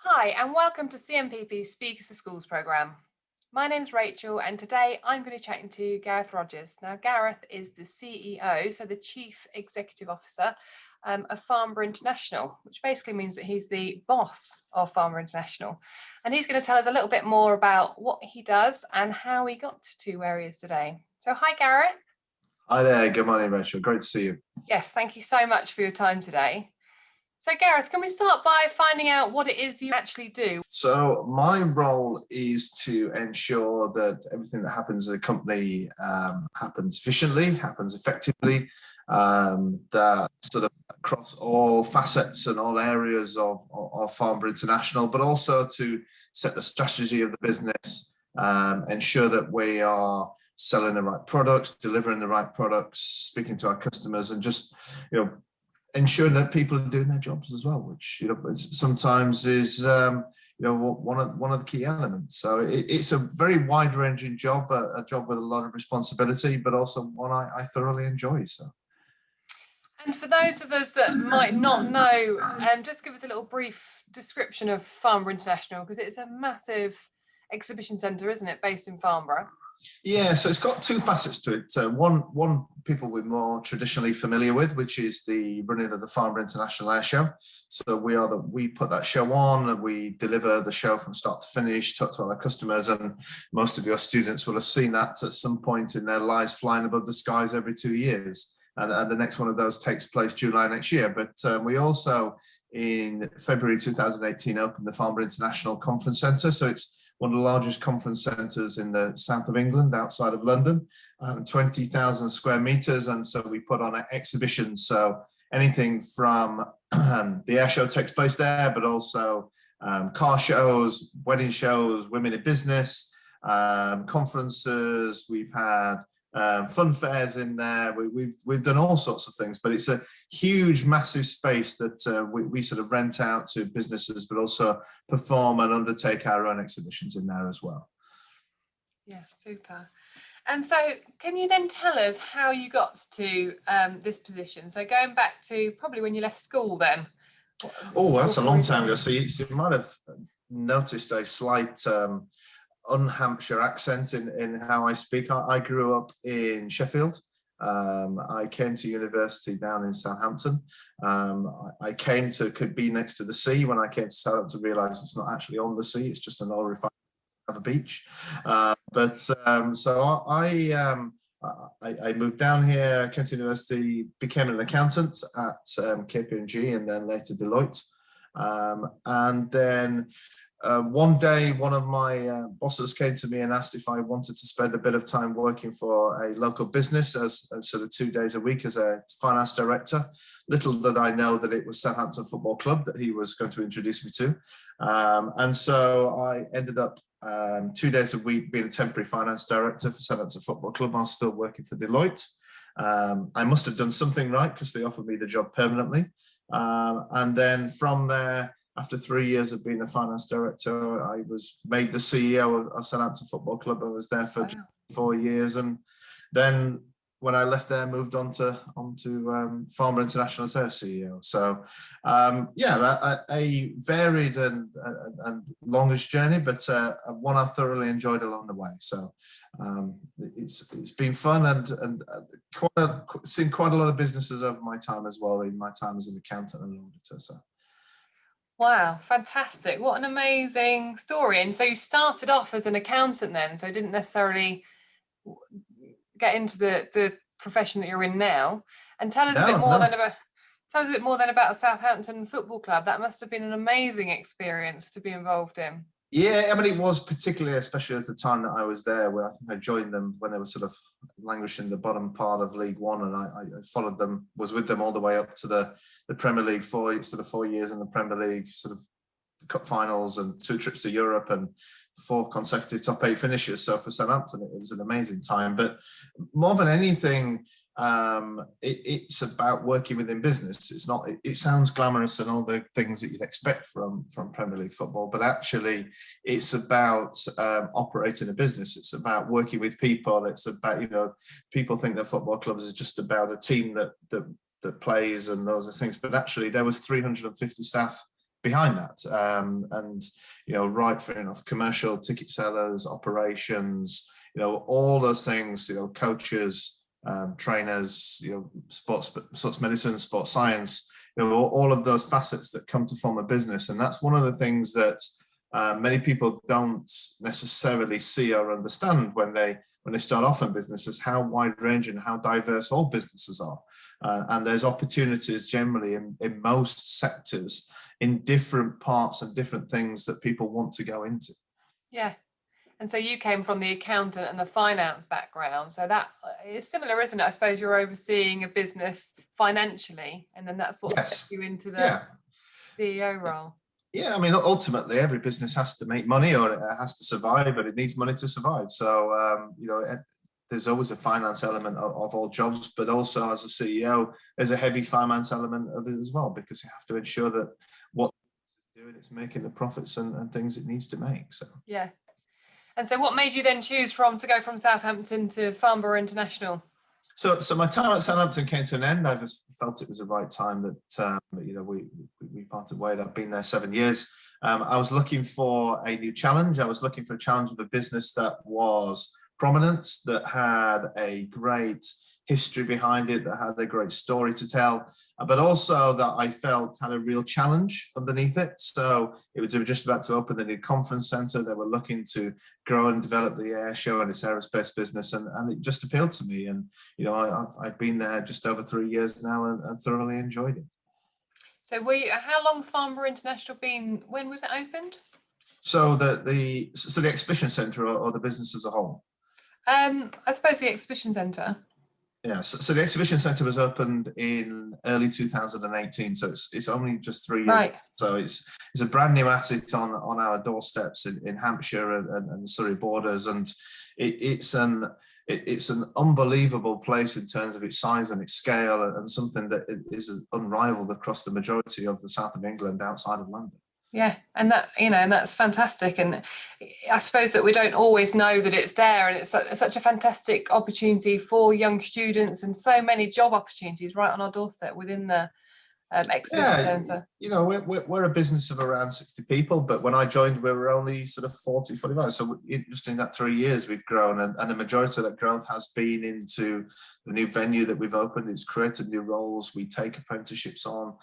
Hi, and welcome to CMPP's Speakers for Schools programme. My name's Rachel, and today I'm going to be chatting to Gareth Rogers. Now, Gareth is the CEO, so the Chief Executive Officer of Farnborough International, which basically means that he's the boss of Farnborough International. And he's going to tell us a little bit more about what he does and how he got to where he is today. So, hi, Gareth. Hi there, good morning, Rachel. Great to see you. Yes, thank you so much for your time today. So Gareth, can we start by finding out what it is you actually do? So my role is to ensure that everything that happens in a company happens efficiently, happens effectively, that sort of across all facets and all areas of Farnborough International, but also to set the strategy of the business, ensure that we are selling the right products, delivering the right products, speaking to our customers, and just, ensuring that people are doing their jobs as well, which sometimes is one of the key elements. So it's a very wide-ranging job, a job with a lot of responsibility, but also one I thoroughly enjoy. So. And for those of us that might not know, just give us a little brief description of Farnborough International, because it's a massive exhibition centre, isn't it, based in Farnborough? Yeah, so it's got two facets to it. One people we're more traditionally familiar with, which is the running of the Farnborough International Airshow. So we put that show on, and we deliver the show from start to finish, talk to our customers, and most of your students will have seen that at some point in their lives, flying above the skies every 2 years. And the next one of those takes place July next year. But we also, in February 2018, opened the Farnborough International Conference Centre. So it's one of the largest conference centres in the south of England, outside of London, 20,000 square metres. And so we put on exhibitions. So anything from the air show takes place there, but also car shows, wedding shows, women in business, conferences. We've had fun fairs in there. We've done all sorts of things, but it's a huge, massive space that we sort of rent out to businesses, but also perform and undertake our own exhibitions in there as well. Yeah, super. And so can you then tell us how you got to this position? So going back to probably when you left school then. Oh, that's a long time ago. So you might have noticed a slight un-Hampshire accent in how I speak. I grew up in Sheffield. I came to university down in Southampton. I came to could be next to the sea. When I came to Southampton, to realise it's not actually on the sea; it's just an oil refinery of a beach. So I moved down here, came to university, became an accountant at KPMG and then later Deloitte, and then. One day, one of my bosses came to me and asked if I wanted to spend a bit of time working for a local business as sort of 2 days a week as a finance director. Little did I know that it was Southampton Football Club that he was going to introduce me to. And so I ended up 2 days a week being a temporary finance director for Southampton Football Club while still working for Deloitte. I must have done something right because they offered me the job permanently. And then from there, after 3 years of being a finance director, I was made the CEO of Southampton Football Club. I was there for 4 years, and then when I left there, moved on to Farnborough International as their CEO. So, a varied and longest journey, but one I thoroughly enjoyed along the way. So, it's been fun and seen quite a lot of businesses over my time as well. In my time as an accountant and auditor. So. Wow, fantastic. What an amazing story. And so you started off as an accountant then, so didn't necessarily get into the profession that you're in now. And tell us a bit more then about Southampton Football Club. That must have been an amazing experience to be involved in. Yeah, I mean, it was particularly, especially at the time that I was there, where I think I joined them when they were sort of languishing the bottom part of League One, and I followed them, was with them all the way up to the Premier League, 4 years in the Premier League, sort of cup finals and 2 trips to Europe and 4 consecutive top 8 finishes. So for Southampton, it was an amazing time. But more than anything, it's about working within business. It's not. It sounds glamorous and all the things that you'd expect from Premier League football, but actually, it's about operating a business. It's about working with people. It's about people think that football clubs is just about a team that plays and those are things, but actually, there was 350 staff behind that. And, right for enough commercial ticket sellers, operations, all those things, coaches, trainers, sports medicine, sports science, all of those facets that come to form a business. And that's one of the things that many people don't necessarily see or understand when they start off in businesses, how wide ranging, how diverse all businesses are. And there's opportunities generally in most sectors in different parts and different things that people want to go into. Yeah. And so you came from the accountant and the finance background. So that is similar, isn't it? I suppose you're overseeing a business financially, and then that's what Yes. took you into the CEO role. Yeah, I mean, ultimately, every business has to make money, or it has to survive, but it needs money to survive. So, there's always a finance element of all jobs, but also as a CEO, there's a heavy finance element of it as well, because you have to ensure that what it's doing, it's making the profits and things it needs to make. So yeah. And so what made you then choose to go from Southampton to Farnborough International? So my time at Southampton came to an end. I just felt it was the right time that we parted ways. I've been there 7 years. I was looking for a new challenge. I was looking for a challenge with a business that was prominent, that had a great history behind it, that had a great story to tell, but also that I felt had a real challenge underneath it. So it was just about to open the new conference centre. They were looking to grow and develop the airshow and its aerospace business, and it just appealed to me. And I've been there just over 3 years now and thoroughly enjoyed it. So how long's Farnborough International been? When was it opened? So the exhibition centre or the business as a whole? I suppose the exhibition centre. Yeah, so the exhibition centre was opened in early 2018, so it's only just 3 years. Right. So it's a brand new asset on our doorsteps in Hampshire and Surrey borders, and it's an unbelievable place in terms of its size and its scale, and something that is unrivaled across the majority of the south of England outside of London. Yeah, and that's fantastic. And I suppose that we don't always know that it's there, and it's such a fantastic opportunity for young students, and so many job opportunities right on our doorstep within the exhibition centre. We're a business of around 60 people, but when I joined, we were only sort of 40, 45. So just in that 3 years, we've grown, and the majority of that growth has been into the new venue that we've opened. It's created new roles. We take apprenticeships on,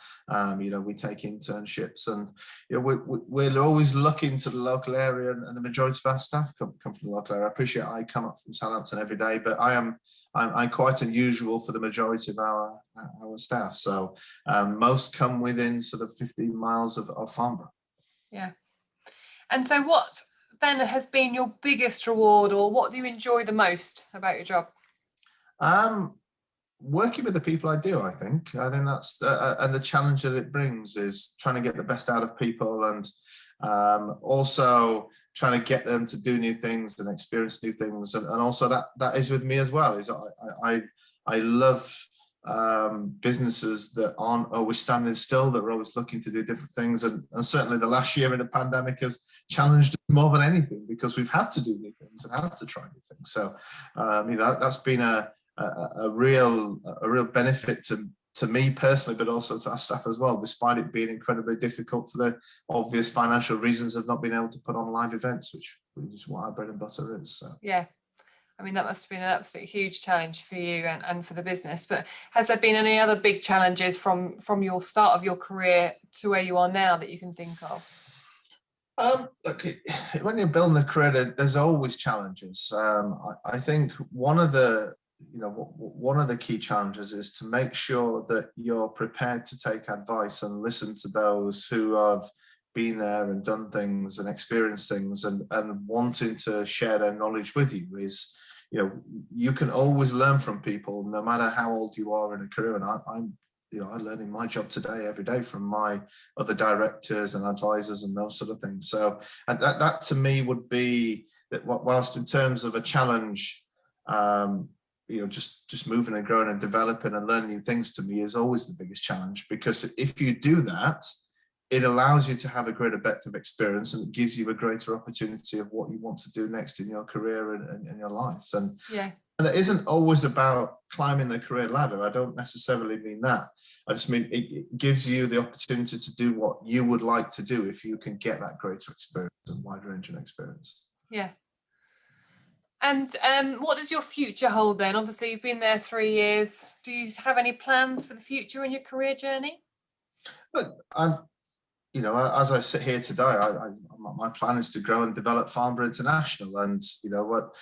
we take internships, and we're always looking to the local area, and the majority of our staff come from the local area. I appreciate I come up from Southampton every day, but I'm quite unusual for the majority of our staff. So most come within sort of 15 miles of Farnborough. Yeah. And so what then has been your biggest reward, or what do you enjoy the most about your job? Working with the people I do, I think that's and the challenge that it brings is trying to get the best out of people, and also trying to get them to do new things and experience new things, and also that is with me as well. Is I love businesses that aren't always standing still, that are always looking to do different things, and certainly the last year in the pandemic has challenged us more than anything, because we've had to do new things and had to try new things. So that's been a real benefit to me personally, but also to our staff as well, despite it being incredibly difficult for the obvious financial reasons of not being able to put on live events, which is what our bread and butter is. So yeah, I mean, that must have been an absolute huge challenge for you and for the business. But has there been any other big challenges from your start of your career to where you are now that you can think of? Look, when you're building a career, there's always challenges. I think one of the key challenges is to make sure that you're prepared to take advice and listen to those who have been there and done things and experienced things, and wanting to share their knowledge with you. Is you can always learn from people, no matter how old you are in a career. And I'm learning my job today, every day, from my other directors and advisors and those sort of things. So that to me would be that, whilst in terms of a challenge, just moving and growing and developing and learning new things, to me is always the biggest challenge, because if you do that, it allows you to have a greater depth of experience, and it gives you a greater opportunity of what you want to do next in your career and in your life. And yeah, And it isn't always about climbing the career ladder. I don't necessarily mean that. I just mean it gives you the opportunity to do what you would like to do if you can get that greater experience and wide ranging experience. Yeah. And what does your future hold then? Obviously, you've been there 3 years. Do you have any plans for the future in your career journey? But as I sit here today, my plan is to grow and develop Farnborough International. And you know what,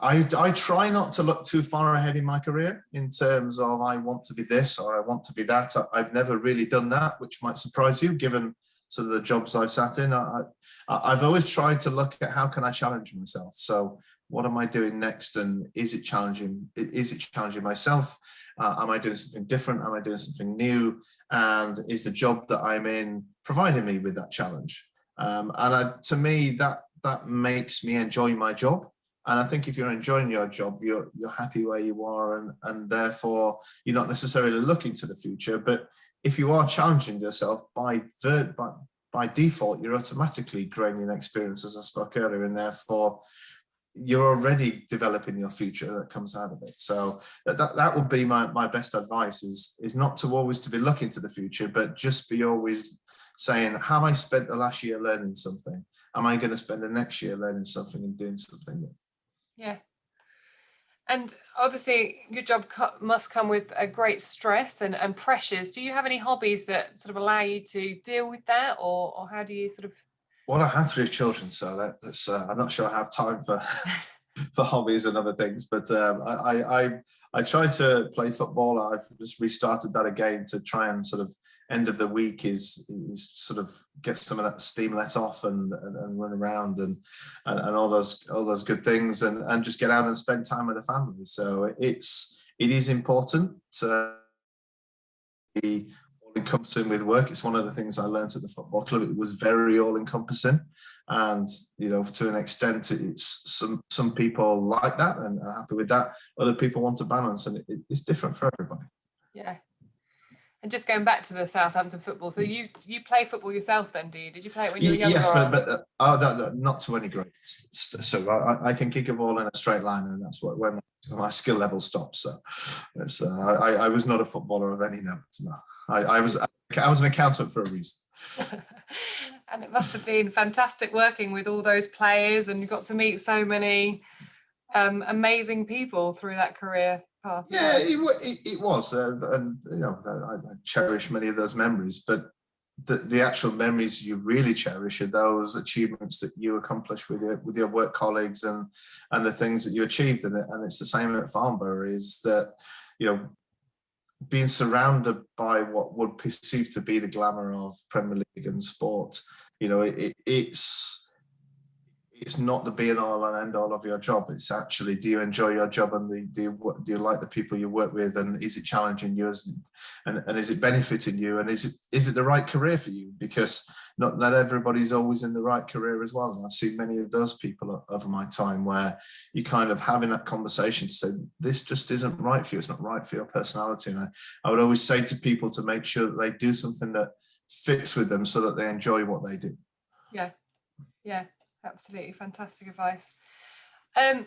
I try not to look too far ahead in my career in terms of I want to be this or I want to be that. I've never really done that, which might surprise you given sort of the jobs I've sat in. I've always tried to look at how can I challenge myself. So what am I doing next, and is it challenging? Is it challenging myself? Am I doing something different? Am I doing something new? And is the job that I'm in providing me with that challenge? To me, that makes me enjoy my job. And I think if you're enjoying your job, you're happy where you are, and therefore you're not necessarily looking to the future. But if you are challenging yourself by default, you're automatically growing in experience, as I spoke earlier, and therefore you're already developing your future that comes out of it. So that would be my best advice is not to always to be looking to the future, but just be always saying, have I spent the last year learning something? Am I going to spend the next year learning something and doing something? Yeah. And obviously your job must come with a great stress and pressures. Do you have any hobbies that sort of allow you to deal with that, or how do you sort of? Well, I have 3 children, so that's I'm not sure I have time for for hobbies and other things. But I try to play football. I've just restarted that again to try and sort of end of the week is sort of get some of that steam let off and run around and all those good things and just get out and spend time with the family. So it is important to be all-encompassing with work. It's one of the things I learned at the football club. It was very all-encompassing, and to an extent, it's some people like that and are happy with that. Other people want a balance, and it's different for everybody. Yeah. And just going back to the Southampton football, so you play football yourself then, do you? Did you play it when you were younger? Yes, but no, not to any great. So I can kick a ball in a straight line, and that's where my skill level stops. So I was not a footballer of any note. No, I was an accountant for a reason. And it must have been fantastic working with all those players, and you got to meet so many amazing people through that career path. Yeah, it was, and I cherish many of those memories. But the actual memories you really cherish are those achievements that you accomplish with your work colleagues and the things that you achieved in it. And it's the same at Farnborough, is that being surrounded by what would perceive to be the glamour of Premier League and sport, it's not the be and all and end all of your job. It's actually, do you enjoy your job, and do you like the people you work with, and is it challenging you, and is it benefiting you, and is it the right career for you? Because not everybody's always in the right career as well. And I've seen many of those people over my time where you kind of having that conversation to say, this just isn't right for you. It's not right for your personality. And I would always say to people to make sure that they do something that fits with them so that they enjoy what they do. Yeah, absolutely fantastic advice. I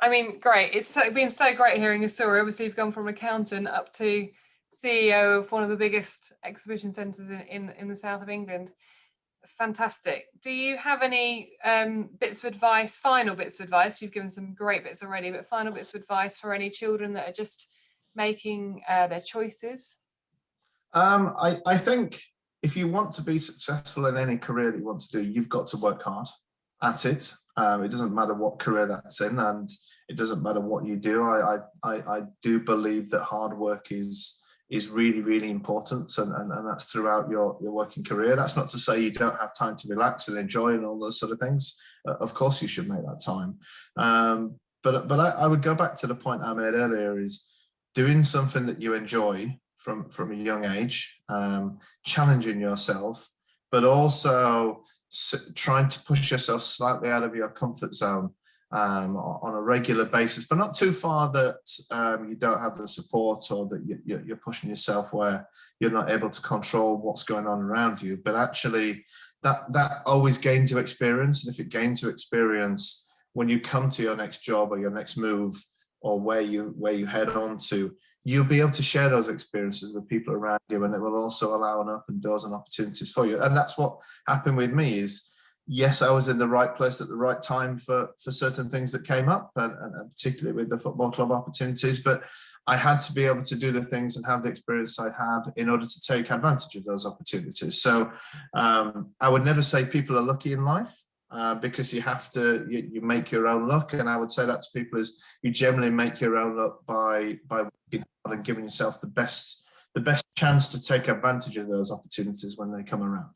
mean, great. It's been so great hearing your story. Obviously, you've gone from accountant up to CEO of one of the biggest exhibition centres in the south of England. Fantastic. Do you have any bits of advice, final bits of advice? You've given some great bits already, but final bits of advice for any children that are just making their choices? I think if you want to be successful in any career that you want to do, you've got to work hard at it. It doesn't matter what career that's in, and it doesn't matter what you do. I do believe that hard work is really, really important, and that's throughout your working career. That's not to say you don't have time to relax and enjoy and all those sort of things. Of course you should make that time. But I would go back to the point I made earlier, is doing something that you enjoy from a young age, challenging yourself, but also trying to push yourself slightly out of your comfort zone on a regular basis, but not too far that you don't have the support, or that you're pushing yourself where you're not able to control what's going on around you. But actually that always gains you experience, and if it gains you experience, when you come to your next job or your next move, or where you head on to, you'll be able to share those experiences with people around you, and it will also allow and open doors and opportunities for you. And that's what happened with me. Is yes, I was in the right place at the right time for certain things that came up, and particularly with the football club opportunities, but I had to be able to do the things and have the experience I had in order to take advantage of those opportunities. So I would never say people are lucky in life, because you have to, you make your own luck. And I would say that to people is you generally make your own luck by working hard and giving yourself the best chance to take advantage of those opportunities when they come around.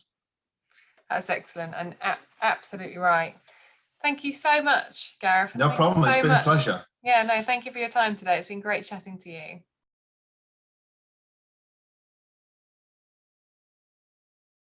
That's excellent and absolutely right. Thank you so much, Gareth. No problem. It's been a pleasure. Yeah, no, thank you for your time today. It's been great chatting to you.